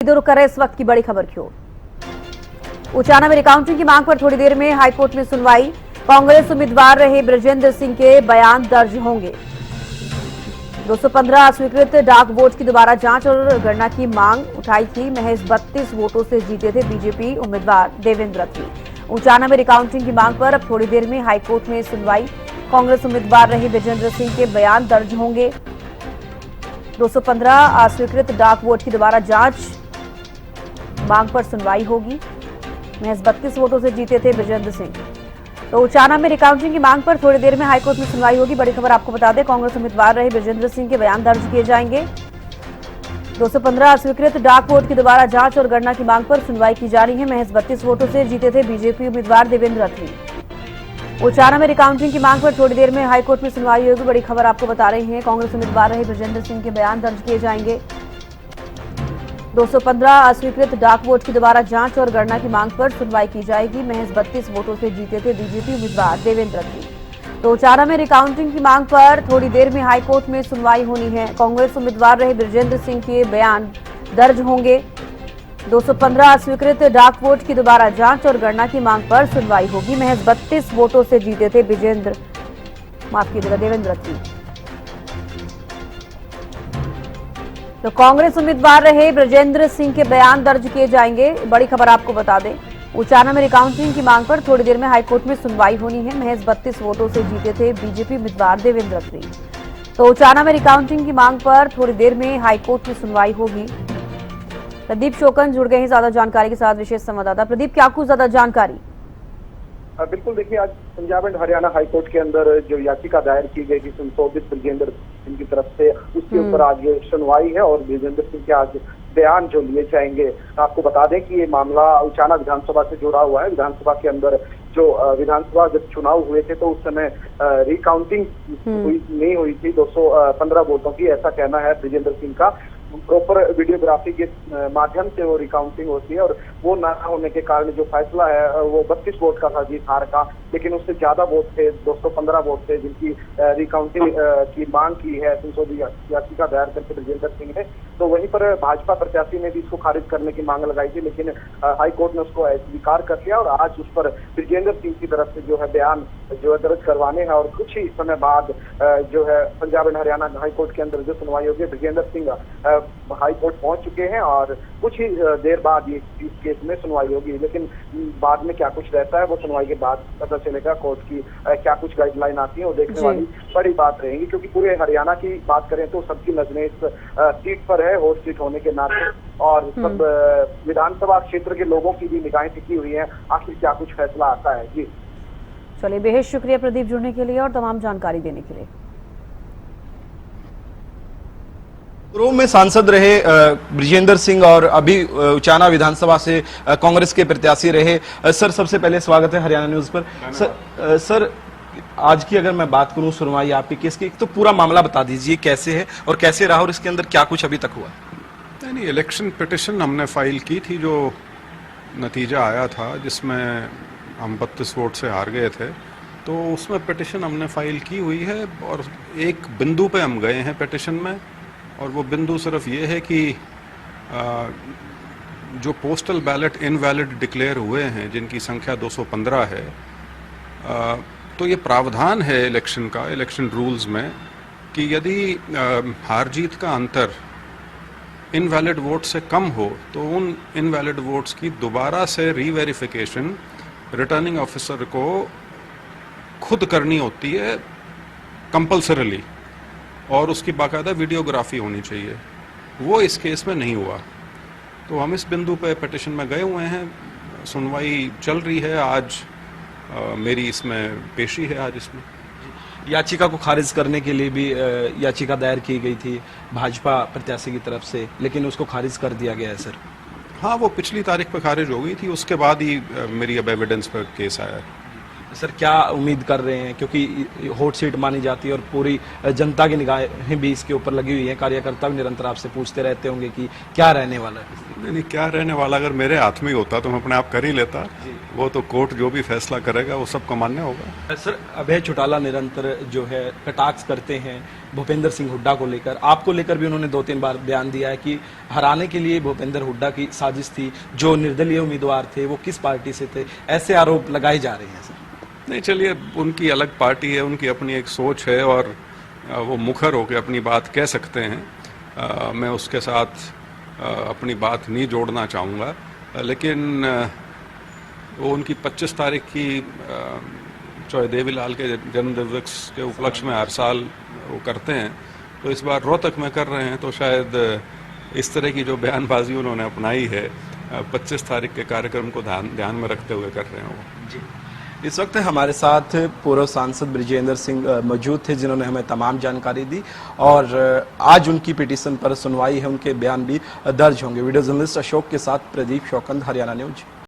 सीधे रुक कर रहे इस वक्त की बड़ी खबर की ओर। उचाना में रिकाउंटिंग की मांग पर थोड़ी देर में हाईकोर्ट में सुनवाई। कांग्रेस उम्मीदवार रहे बृजेंद्र सिंह के बयान दर्ज होंगे। 215 अस्वीकृत डाक वोट की दोबारा जांच और गणना की मांग उठाई थी। महज 32 वोटों से जीते थे बीजेपी उम्मीदवार देवेंद्र रथी। उचाना में रिकाउंटिंग की मांग पर अब थोड़ी देर में हाईकोर्ट में सुनवाई। कांग्रेस उम्मीदवार रहे बृजेंद्र सिंह के बयान दर्ज होंगे। 215 अस्वीकृत डाक वोट की दोबारा जांच मांग पर सुनवाई होगी। महज 32 वोटों से जीते थे बृजेंद्र सिंह। तो उचाना में रिकाउंटिंग की मांग पर थोड़ी देर में हाईकोर्ट में सुनवाई होगी। बड़ी खबर आपको बता दें, कांग्रेस उम्मीदवार रहे बृजेंद्र सिंह के बयान दर्ज किए जाएंगे। 215 अस्वीकृत डाक वोट की दोबारा जांच और गणना की मांग पर सुनवाई की जा रही है। महज 32 वोटों से जीते थे बीजेपी उम्मीदवार देवेंद्र रथी। उचाना में रिकाउंटिंग की मांग पर थोड़ी देर में हाईकोर्ट में सुनवाई होगी। बड़ी खबर आपको बता रही है, कांग्रेस उम्मीदवार रहे बृजेंद्र सिंह के बयान दर्ज किए जाएंगे। 215 अस्वीकृत डाक वोट की दोबारा जांच और गणना की मांग पर सुनवाई की जाएगी। महज 32 वोटों से जीते थे बीजेपी उम्मीदवार देवेंद्र रथी। तो उचाना में रिकाउंटिंग की मांग पर थोड़ी देर में हाईकोर्ट में सुनवाई होनी है। कांग्रेस उम्मीदवार रहे बृजेंद्र सिंह के बयान दर्ज होंगे। 215 अस्वीकृत डाक वोट की दोबारा जांच और गणना की मांग पर सुनवाई होगी। महज 32 वोटों से जीते थे देवेंद्र रथी। तो कांग्रेस उम्मीदवार रहे बृजेंद्र सिंह के बयान दर्ज किए जाएंगे। बड़ी खबर आपको बता दें, उचाना में रिकाउंटिंग की मांग पर थोड़ी देर में हाईकोर्ट में सुनवाई होनी है। महज 32 वोटों से जीते थे बीजेपी उम्मीदवार देवेंद्र रथी। तो उचाना में रिकाउंटिंग की मांग पर थोड़ी देर में हाईकोर्ट में सुनवाई होगी। प्रदीप शोकन जुड़ गए हैं ज्यादा जानकारी के साथ, विशेष संवाददाता। प्रदीप, क्या कुछ ज्यादा जानकारी? बिल्कुल, देखिए, आज पंजाब एंड हरियाणा हाईकोर्ट के अंदर जो याचिका दायर की गई थी संशोधित बृजेंद्र सिंह की तरफ से, उसके ऊपर आज सुनवाई है और बृजेंद्र सिंह के आज बयान जो लिए जाएंगे। आपको बता दें कि ये मामला उचाना विधानसभा से जुड़ा हुआ है। विधानसभा के अंदर जो विधानसभा जब चुनाव हुए थे तो उस समय रिकाउंटिंग नहीं हुई थी 215 वोटों की, ऐसा कहना है बृजेंद्र सिंह का। प्रॉपर वीडियोग्राफी के माध्यम से वो रिकाउंटिंग होती है और वो न होने के कारण जो फैसला है वो 32 वोट का था जीत हार का, लेकिन उससे ज्यादा वोट थे, 215 वोट थे जिनकी रिकाउंटिंग की मांग की है संशोधित याचिका दायर करके बृजेंद्र सिंह ने। तो वहीं पर भाजपा प्रत्याशी ने भी इसको खारिज करने की मांग लगाई थी, लेकिन हाईकोर्ट ने उसको स्वीकार कर लिया और आज उस पर बृजेंद्र सिंह की तरफ से जो है बयान जो है दर्ज करवाने हैं और कुछ ही समय बाद जो है पंजाब एंड हरियाणा हाईकोर्ट के अंदर जो सुनवाई होगी। बृजेंद्र सिंह हाईकोर्ट पहुंच चुके हैं और कुछ ही देर बाद ये इस केस में सुनवाई होगी, लेकिन बाद में क्या कुछ रहता है वो सुनवाई के बाद पता चलेगा। कोर्ट की क्या कुछ गाइडलाइन आती है वो देखने वाली बड़ी बात रहेगी, क्योंकि पूरे हरियाणा की बात करें तो सबकी नजरें इस सीट पर है, होस्ट सीट होने के नाते, और सब विधानसभा क्षेत्र के लोगों की भी निगाहें टिकी हुई है आखिर क्या कुछ फैसला आता है। जी चलिए, बेहद शुक्रिया प्रदीप जुड़ने के लिए और तमाम जानकारी देने के लिए। पूर्व में सांसद रहे बृजेंद्र सिंह और अभी उचाना विधानसभा से कांग्रेस के प्रत्याशी रहे। सर, सबसे पहले स्वागत है हरियाणा न्यूज पर। सर, आज की अगर मैं बात करूं सुनवाई आपके केस की, तो पूरा मामला बता दीजिए कैसे है और कैसे रहा और इसके अंदर क्या कुछ अभी तक हुआ? नहीं, इलेक्शन पिटिशन हमने फाइल की थी, जो नतीजा आया था जिसमें हम 32 वोट से हार गए थे, तो उसमें पिटिशन हमने फाइल की हुई है और एक बिंदु पे हम गए हैं पिटिशन में, और वो बिंदु सिर्फ ये है कि जो पोस्टल बैलेट इनवैलिड डिक्लेयर हुए हैं जिनकी संख्या 215 है, तो ये प्रावधान है इलेक्शन का, इलेक्शन रूल्स में, कि यदि हार जीत का अंतर इनवैलिड वोट से कम हो तो उन इनवैलिड वोट्स की दोबारा से रीवेरिफिकेशन रिटर्निंग ऑफिसर को खुद करनी होती है कंपल्सरीली, और उसकी बाकायदा वीडियोग्राफी होनी चाहिए। वो इस केस में नहीं हुआ, तो हम इस बिंदु पे पिटिशन में गए हुए हैं। सुनवाई चल रही है, आज मेरी इसमें पेशी है। आज इसमें याचिका को खारिज करने के लिए भी याचिका दायर की गई थी भाजपा प्रत्याशी की तरफ से, लेकिन उसको खारिज कर दिया गया है सर। हाँ, वो पिछली तारीख पर खारिज हो गई थी, उसके बाद ही मेरी अब एविडेंस पर केस आया है। सर क्या उम्मीद कर रहे हैं, क्योंकि हॉट सीट मानी जाती है और पूरी जनता की निगाहें भी इसके ऊपर लगी हुई हैं, कार्यकर्ता भी निरंतर आपसे पूछते रहते होंगे कि क्या रहने वाला है। नहीं, क्या रहने वाला, अगर मेरे हाथ में ही होता तो मैं अपने आप कर ही लेता। वो तो कोर्ट जो भी फैसला करेगा वो सबको मान्य होगा। सर अभय चौटाला निरंतर जो है कटाक्ष करते हैं भूपेंद्र सिंह हुड्डा को लेकर, आपको लेकर भी उन्होंने 2-3 बार बयान दिया है कि हराने के लिए भूपेंद्र हुड्डा की साजिश थी, जो निर्दलीय उम्मीदवार थे वो किस पार्टी से थे, ऐसे आरोप लगाए जा रहे हैं। सर नहीं, चलिए, उनकी अलग पार्टी है, उनकी अपनी एक सोच है और वो मुखर होकर अपनी बात कह सकते हैं। मैं उसके साथ अपनी बात नहीं जोड़ना चाहूँगा, लेकिन वो उनकी 25 तारीख की चौधरी देवीलाल के जन्म दिवस के उपलक्ष्य में हर साल वो करते हैं, तो इस बार रोहतक में कर रहे हैं, तो शायद इस तरह की जो बयानबाजी उन्होंने अपनाई है 25 तारीख के कार्यक्रम को ध्यान में रखते हुए कर रहे हैं वो। जी, इस वक्त हमारे साथ पूर्व सांसद ब्रिजेंद्र सिंह मौजूद थे, जिन्होंने हमें तमाम जानकारी दी और आज उनकी पिटीशन पर सुनवाई है, उनके बयान भी दर्ज होंगे। वीडियो जर्नलिस्ट अशोक के साथ प्रदीप शौकंद, हरियाणा न्यूज।